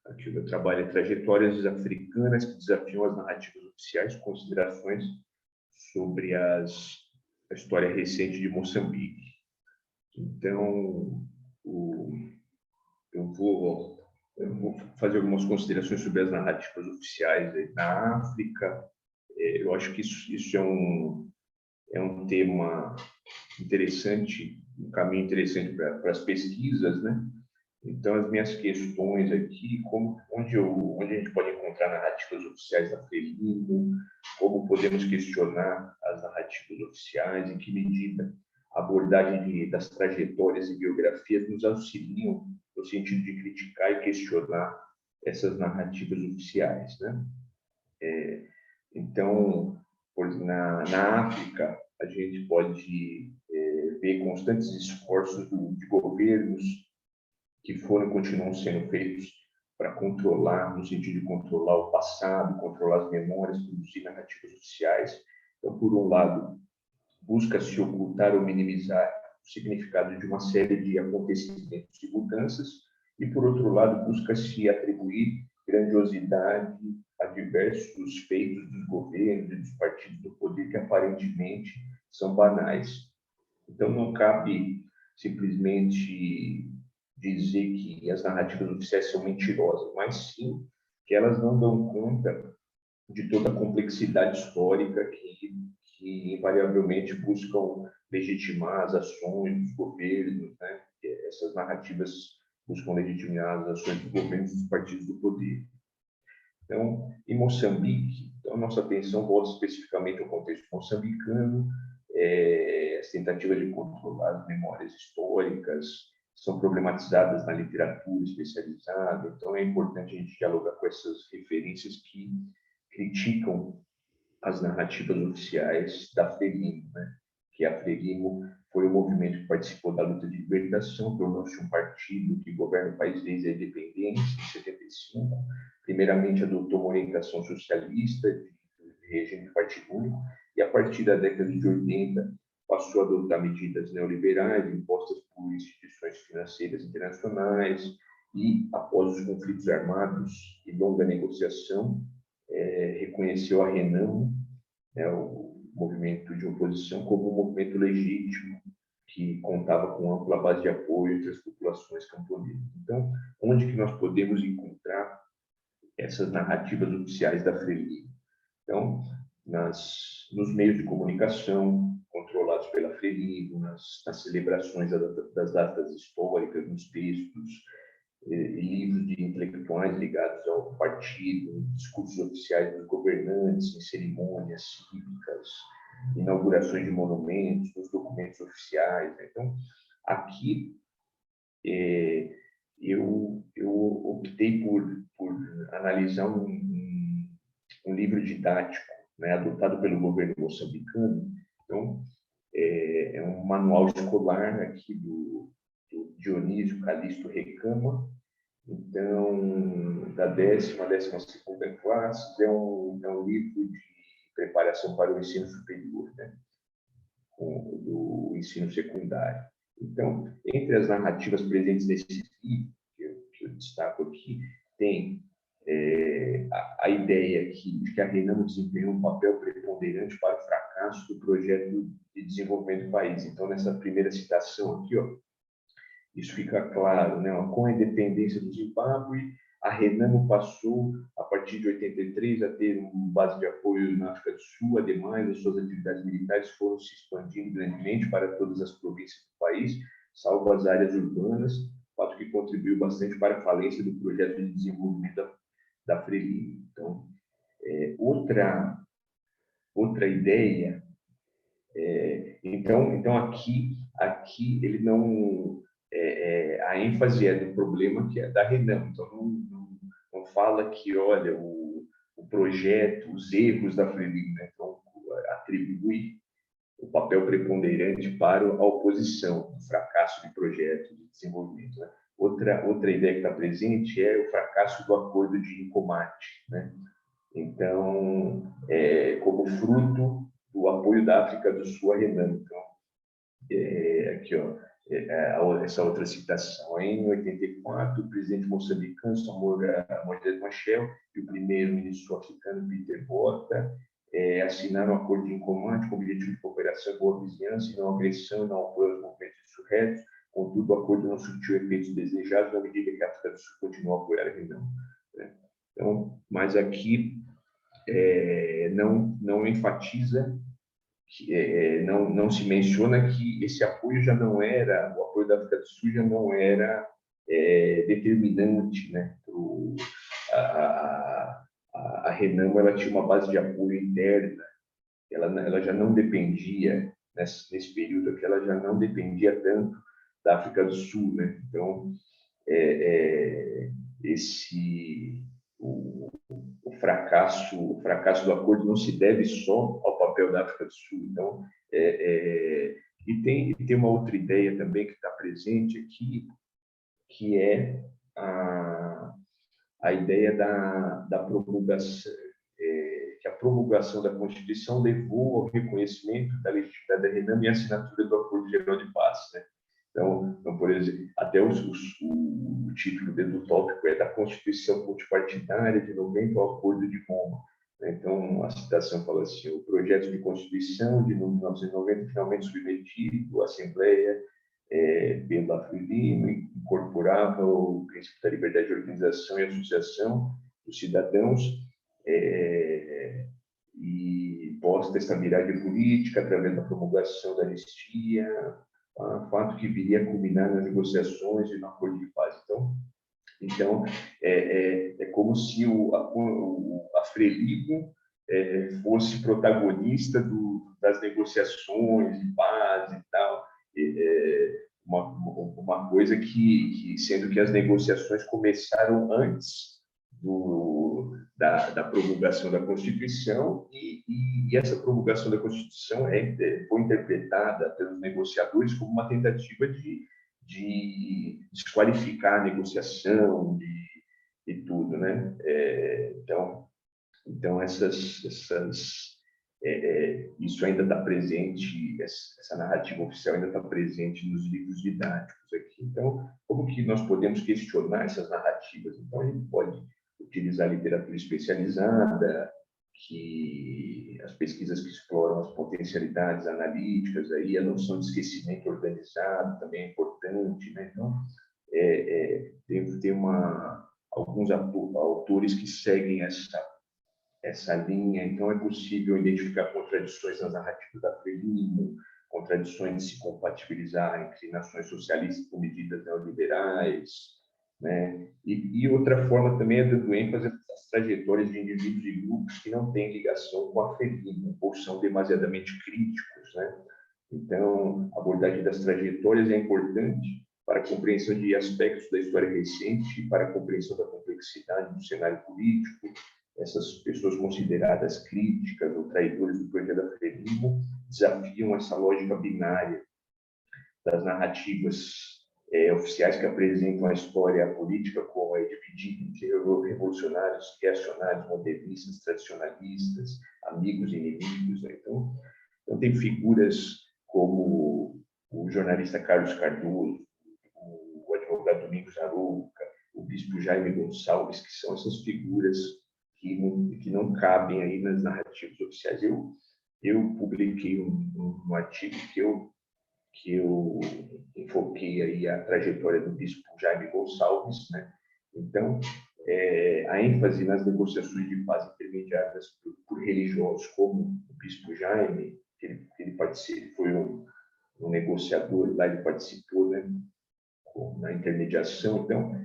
Aqui o meu trabalho é Trajetórias Africanas que Desafiam as Narrativas Oficiais, considerações sobre a história recente de Moçambique. Então, eu vou fazer algumas considerações sobre as narrativas oficiais na África. Eu acho que isso é um tema interessante, um caminho interessante para as pesquisas, né? Então, as minhas questões aqui, onde a gente pode encontrar narrativas oficiais da FRELIMO, como podemos questionar as narrativas oficiais, em que medida a abordagem das trajetórias e biografias nos auxiliam no sentido de criticar e questionar essas narrativas oficiais, né? Então, na África, a gente pode ver constantes esforços de governos que foram e continuam sendo feitos para controlar, no sentido de controlar o passado, controlar as memórias, produzir narrativas oficiais. Então, por um lado, busca-se ocultar ou minimizar o significado de uma série de acontecimentos e mudanças, e, por outro lado, busca-se atribuir grandiosidade a diversos feitos dos governos e dos partidos do poder que aparentemente são banais. Então, não cabe simplesmente dizer que as narrativas oficiais são mentirosas, mas sim que elas não dão conta de toda a complexidade histórica que invariavelmente buscam legitimar as ações dos governos, né? Essas narrativas buscam legitimar as ações dos governos e dos partidos do poder. Então, em Moçambique, a nossa atenção volta especificamente ao contexto moçambicano, as tentativas de controlar as memórias históricas são problematizadas na literatura especializada, então é importante a gente dialogar com essas referências que criticam as narrativas oficiais da FRELIMO, né? Que a FRELIMO foi um movimento que participou da luta de libertação, tornou-se um partido que governa o país desde a independência, em 75. Primeiramente, adotou uma orientação socialista, de regime de partido único, e a partir da década de 80 passou a adotar medidas neoliberais impostas por instituições financeiras internacionais e, após os conflitos armados e longa negociação, reconheceu a RENAMO, né, o movimento de oposição, como um movimento legítimo que contava com ampla base de apoio entre as populações camponesas. Então, onde que nós podemos encontrar essas narrativas oficiais da FRELIMO? Então, nos meios de comunicação controlados pela FRELIMO, nas celebrações das datas históricas, nos textos, livros de intelectuais ligados ao partido, discursos oficiais dos governantes, em cerimônias cívicas, inaugurações de monumentos, nos documentos oficiais. Então, aqui eu optei por analisar um livro didático, né, adotado pelo governo moçambicano. Então, é um manual escolar aqui do Dionísio Calixto Recama, então, da 10ª à 12ª classe, é um livro de preparação para o ensino superior, né? Do ensino secundário. Então, entre as narrativas presentes nesse livro, que eu destaco aqui, tem a ideia de que a RENAMO desempenhou um papel preponderante para o fracasso do projeto de desenvolvimento do país. Então, nessa primeira citação aqui, isso fica claro, né? Com a independência do Zimbábue, a RENAMO passou, a partir de 83, a ter uma base de apoio na África do Sul. Ademais, as suas atividades militares foram se expandindo grandemente para todas as províncias do país, salvo as áreas urbanas, fato que contribuiu bastante para a falência do projeto de desenvolvimento da FRELIMO. Então, outra ideia, então aqui ele não a ênfase é do problema que é da RENAMO. Então não fala que, olha, o projeto, os erros da FRELIMO, né? Então atribui o papel preponderante para a oposição, o fracasso de projeto de desenvolvimento, né? Outra ideia que está presente é o fracasso do acordo de Ncomate, né? Então, como fruto do apoio da África do Sul à RENAMO. Então, aqui, essa outra citação. Em 84, o presidente moçambicano Samora Moisés Machel e o primeiro-ministro sul-africano Peter Botha assinaram um acordo de combate com o objetivo de cooperação e boa vizinhança e não agressão e não apoio aos movimentos insurretos. Contudo, o acordo não surtiu efeitos desejados na medida que a África do Sul continua a apoiar a região. Então, mas aqui não enfatiza, não se menciona que esse apoio já não era, o apoio da África do Sul já não era determinante, né? A Renamo, ela tinha uma base de apoio interna, ela já não dependia, nesse período aqui, ela já não dependia tanto da África do Sul, né? Então, o fracasso do acordo não se deve só ao papel da África do Sul. Então, e tem uma outra ideia também que está presente aqui, que é a ideia da promulgação, que a promulgação da Constituição levou ao reconhecimento da legitimidade da Renamo e a assinatura do Acordo Geral de Paz, né? Então, por exemplo, até o título do tópico é da Constituição Multipartidária de 90 ao Acordo de Roma. Então, a citação fala assim: o projeto de Constituição de 1990 finalmente submetido à Assembleia pela Frelimo incorporava o princípio da liberdade de organização e associação dos cidadãos e posta estabilidade política através da promulgação da anistia, fato que viria a culminar nas negociações e no acordo de paz. Então é como se a Frelimo fosse protagonista das negociações de paz e tal, uma coisa que, sendo que as negociações começaram antes da promulgação da Constituição, e essa promulgação da Constituição foi interpretada pelos negociadores como uma tentativa de desqualificar a negociação e tudo, né? Então isso ainda está presente, essa narrativa oficial ainda está presente nos livros didáticos aqui. Então, como que nós podemos questionar essas narrativas? Então, a gente pode utilizar a literatura especializada, as pesquisas que exploram as potencialidades analíticas, aí a noção de esquecimento organizado também é importante, né? Então, tem alguns autores que seguem essa linha. Então, é possível identificar contradições nas narrativas da Frelimo, contradições de se compatibilizar inclinações socialistas com medidas neoliberais, né? E outra forma também é dando ênfase às trajetórias de indivíduos e grupos que não têm ligação com a Frelimo ou são demasiadamente críticos, né? Então, a abordagem das trajetórias é importante para a compreensão de aspectos da história recente, para a compreensão da complexidade do cenário político. Essas pessoas consideradas críticas ou traidores do projeto da Frelimo desafiam essa lógica binária das narrativas oficiais que apresentam a história política como dividida entre revolucionários, reacionários, modernistas, tradicionalistas, amigos e inimigos, né? Então, tem figuras como o jornalista Carlos Cardoso, o advogado Domingos Arouca, o bispo Jaime Gonçalves, que são essas figuras que não cabem aí nas narrativas oficiais. Eu publiquei um artigo que eu enfoquei aí a trajetória do bispo Jaime Gonçalves, né? Então, a ênfase nas negociações de paz intermediadas por religiosos, como o bispo Jaime, que ele participou, foi um negociador lá, ele participou, né, na intermediação. Então,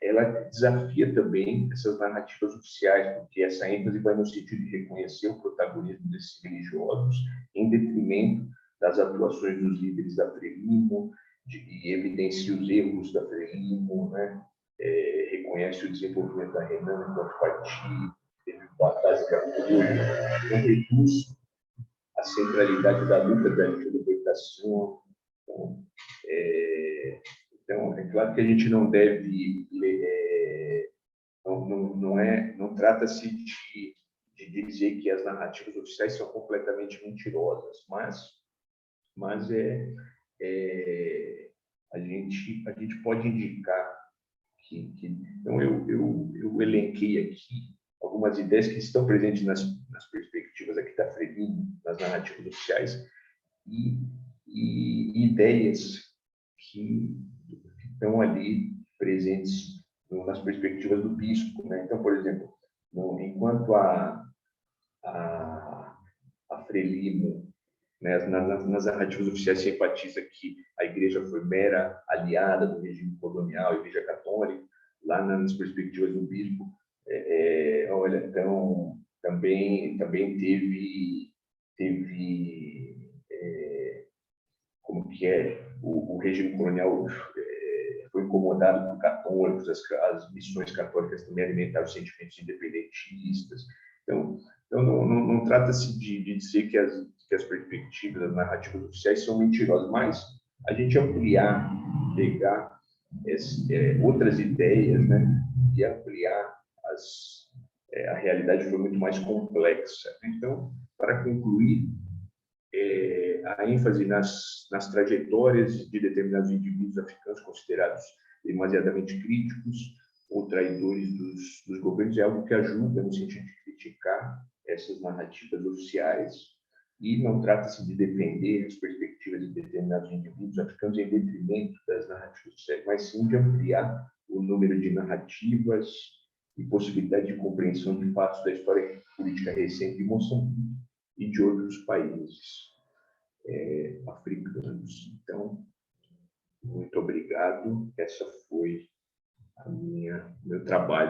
ela desafia também essas narrativas oficiais, porque essa ênfase vai no sentido de reconhecer o protagonismo desses religiosos em detrimento das atuações dos líderes da Frelimo, e evidencia os erros da Frelimo, né? Reconhece o desenvolvimento da Renamo enquanto partido, teve batalhas de apoio, não reduz a centralidade da luta da libertação. Então, é claro que a gente não deve não trata-se de dizer que as narrativas oficiais são completamente mentirosas, mas a gente pode indicar então, eu elenquei aqui algumas ideias que estão presentes nas perspectivas aqui da Frelimo, nas narrativas oficiais, e ideias que estão ali presentes nas perspectivas do bispo, né? Então, por exemplo, enquanto a Frelimo, né, nas narrativas oficiais se enfatiza que a igreja foi mera aliada do regime colonial, a igreja católica, lá nas perspectivas do bispo, olha, então, também teve como que o regime colonial foi incomodado por católicos, as missões católicas também alimentaram sentimentos independentistas. Então não trata-se de dizer que as perspectivas, as narrativas oficiais são mentirosas, mas a gente ampliar, pegar outras ideias, né, e ampliar a realidade foi muito mais complexa. Então, para concluir, a ênfase nas trajetórias de determinados indivíduos africanos considerados demasiadamente críticos ou traidores dos governos é algo que ajuda no sentido de criticar essas narrativas oficiais, e não trata-se de defender as perspectivas de determinados indivíduos africanos em detrimento das narrativas oficiais, mas sim de ampliar o número de narrativas e possibilidade de compreensão de fatos da história política recente de Moçambique e de outros países africanos. Então, muito obrigado. Essa foi meu trabalho